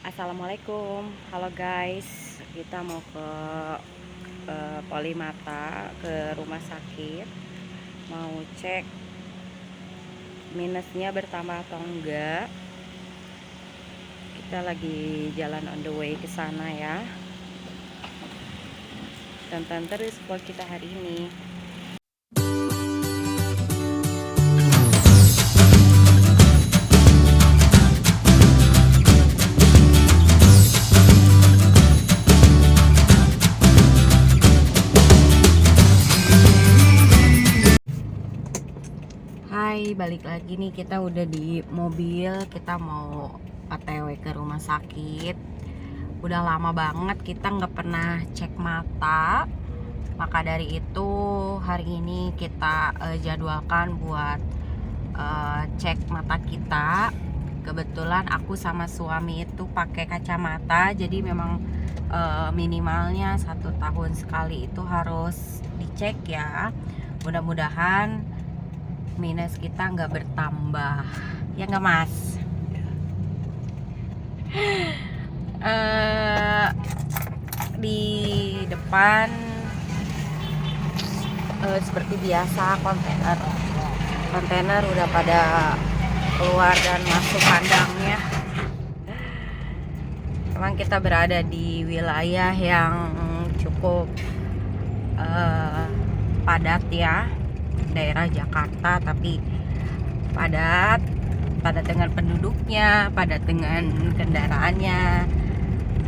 Assalamualaikum, halo guys. Kita mau ke Polimata, ke rumah sakit. Mau cek minusnya bertambah atau enggak. Kita lagi jalan on the way ke sana ya. Tonton terus vlog kita hari ini. Hai, balik lagi nih, kita udah di mobil. Kita mau OTW ke rumah sakit. Udah lama banget kita nggak pernah cek mata. Maka dari itu hari ini kita jadwalkan buat cek mata kita. Kebetulan aku sama suami itu pakai kacamata, jadi memang minimalnya 1 tahun sekali itu harus dicek ya. Mudah-mudahan minus kita nggak bertambah, ya nggak mas? Di depan seperti biasa kontainer udah pada keluar dan masuk kandangnya. Memang kita berada di wilayah yang cukup padat ya, daerah Jakarta, tapi padat dengan penduduknya, padat dengan kendaraannya.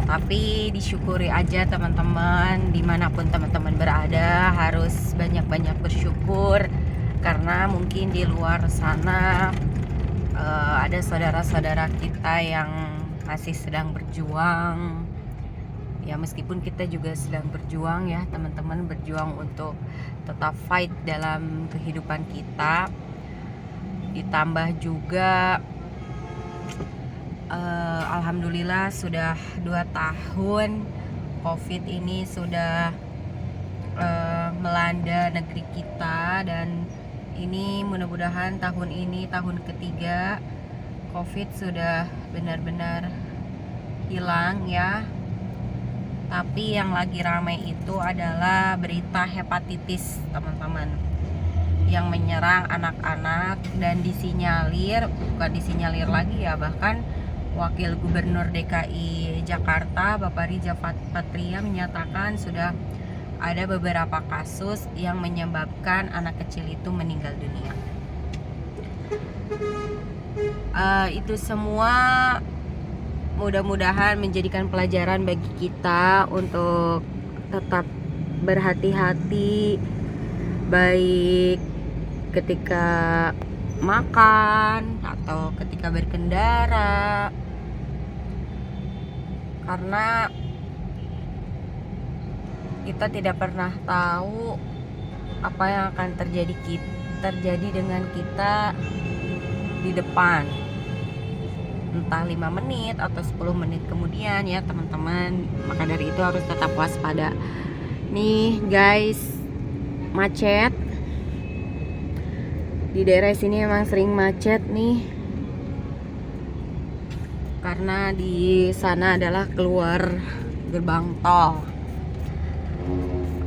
Tapi disyukuri aja teman-teman, dimanapun teman-teman berada harus banyak-banyak bersyukur, karena mungkin di luar sana ada saudara-saudara kita yang masih sedang berjuang. Ya meskipun kita juga sedang berjuang ya teman-teman, berjuang untuk tetap fight dalam kehidupan kita. Ditambah juga alhamdulillah sudah 2 tahun COVID ini sudah melanda negeri kita, dan ini mudah-mudahan tahun ini tahun ketiga COVID sudah benar-benar hilang ya. Tapi yang lagi ramai itu adalah berita hepatitis teman-teman, yang menyerang anak-anak dan bukan disinyalir lagi ya, bahkan Wakil Gubernur DKI Jakarta Bapak Riza Patria menyatakan sudah ada beberapa kasus yang menyebabkan anak kecil itu meninggal dunia. Itu semua mudah-mudahan menjadikan pelajaran bagi kita untuk tetap berhati-hati, baik ketika makan atau ketika berkendara, karena kita tidak pernah tahu apa yang akan terjadi dengan kita di depan, entah 5 menit atau 10 menit kemudian ya teman-teman. Maka dari itu harus tetap waspada. Nih guys, macet di daerah sini, emang sering macet nih, karena di sana adalah keluar gerbang tol.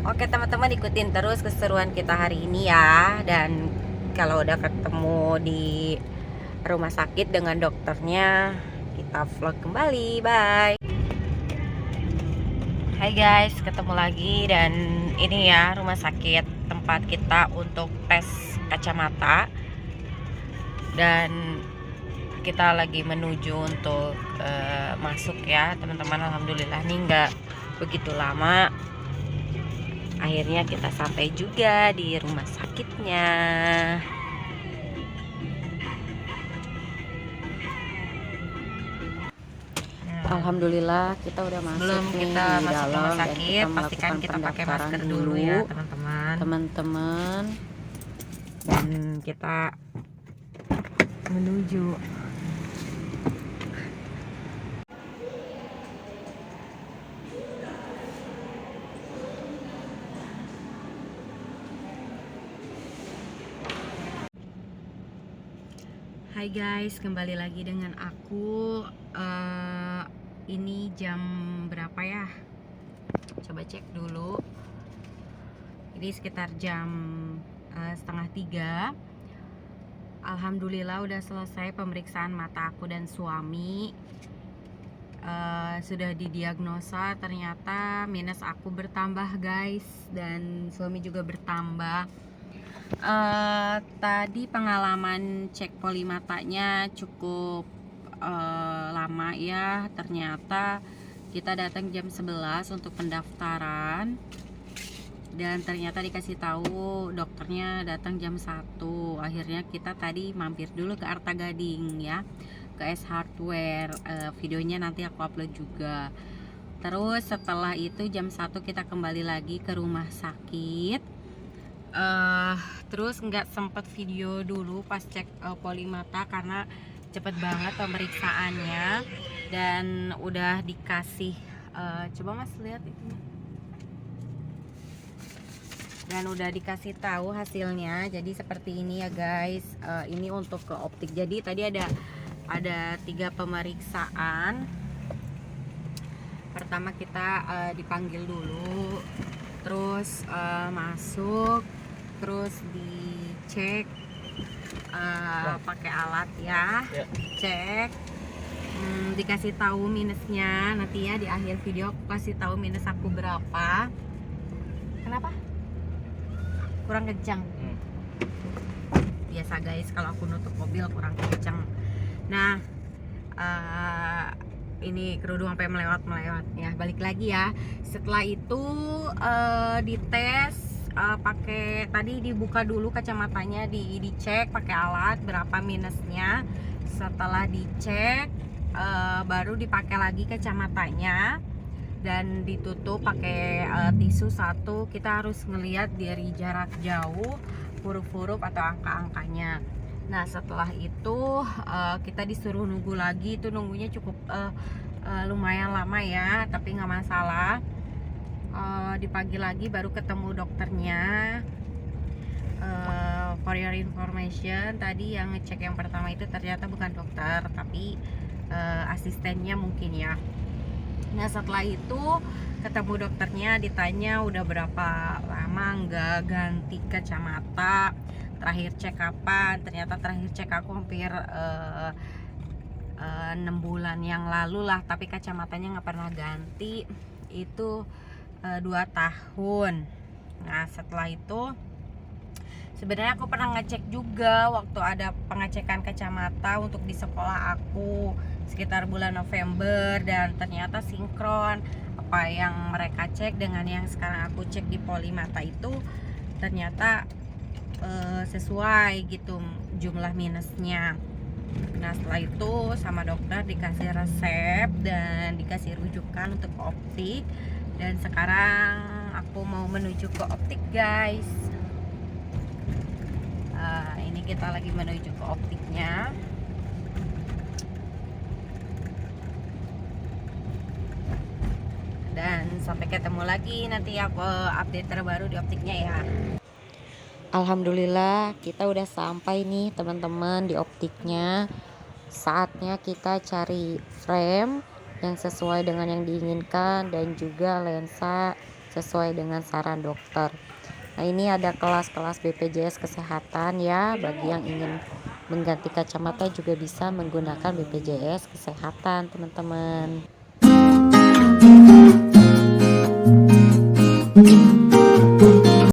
Oke teman-teman, ikutin terus keseruan kita hari ini ya. Dan kalau udah ketemu di rumah sakit dengan dokternya, kita vlog kembali. Bye. Hai guys, ketemu lagi, dan ini ya rumah sakit tempat kita untuk tes kacamata, dan kita lagi menuju untuk masuk ya teman-teman. Alhamdulillah nih nggak begitu lama, akhirnya kita sampai juga di rumah sakitnya. Alhamdulillah kita udah masuk. Sebelum kita masuk rumah sakit, pastikan kita pakai masker dulu ya teman-teman. Dan kita menuju Hai guys, kembali lagi dengan aku. Ini jam berapa ya? Coba cek dulu. Ini sekitar jam setengah 3. Alhamdulillah udah selesai pemeriksaan mata aku dan suami. Sudah didiagnosa, ternyata minus aku bertambah guys, dan suami juga bertambah. Tadi pengalaman cek poli matanya cukup lama ya. Ternyata kita datang jam 11 untuk pendaftaran, dan ternyata dikasih tahu dokternya datang jam 1. Akhirnya kita tadi mampir dulu ke Arta Gading ya, ke S Hardware. Videonya nanti aku upload juga. Terus setelah itu jam 1 kita kembali lagi ke rumah sakit. Terus nggak sempet video dulu pas cek poli mata karena cepet banget pemeriksaannya, dan udah dikasih coba mas lihat itu, dan udah dikasih tahu hasilnya. Jadi seperti ini ya guys. Ini untuk ke optik. Jadi tadi ada 3 pemeriksaan. Pertama kita dipanggil dulu, terus masuk, terus dicek pakai alat ya, cek, dikasih tahu minusnya. Nanti ya di akhir video aku kasih tahu minus aku berapa. Kenapa? Kurang kencang. Biasa guys, kalau aku nutup mobil kurang kencang. Nah, ini kerudung sampai melewat ya. Balik lagi ya. Setelah itu dites. Pakai tadi dibuka dulu kacamatanya, dicek pakai alat berapa minusnya. Setelah dicek baru dipakai lagi kacamatanya dan ditutup pakai tisu 1. Kita harus ngelihat dari jarak jauh huruf-huruf atau angka-angkanya. Nah setelah itu kita disuruh nunggu lagi. Itu nunggunya cukup lumayan lama ya, tapi nggak masalah. Di pagi lagi baru ketemu dokternya. For your information, tadi yang ngecek yang pertama itu ternyata bukan dokter, tapi asistennya mungkin ya. Nah setelah itu ketemu dokternya, ditanya udah berapa lama nggak ganti kacamata, terakhir cek kapan. Ternyata terakhir cek aku hampir 6 bulan yang lalu lah, tapi kacamatanya nggak pernah ganti. Itu 2 tahun. Nah setelah itu sebenarnya aku pernah ngecek juga waktu ada pengecekan kacamata untuk di sekolah aku sekitar bulan November, dan ternyata sinkron. Apa yang mereka cek dengan yang sekarang aku cek di poli mata itu ternyata sesuai gitu jumlah minusnya. Nah setelah itu sama dokter dikasih resep dan dikasih rujukan untuk optik. Dan sekarang aku mau menuju ke optik guys. Ini kita lagi menuju ke optiknya. Dan sampai ketemu lagi, nanti aku update terbaru di optiknya ya. Alhamdulillah kita udah sampai nih teman-teman di optiknya. Saatnya kita cari frame yang sesuai dengan yang diinginkan dan juga lensa sesuai dengan saran dokter. Nah ini ada kelas-kelas BPJS kesehatan ya, bagi yang ingin mengganti kacamata juga bisa menggunakan BPJS kesehatan teman-teman.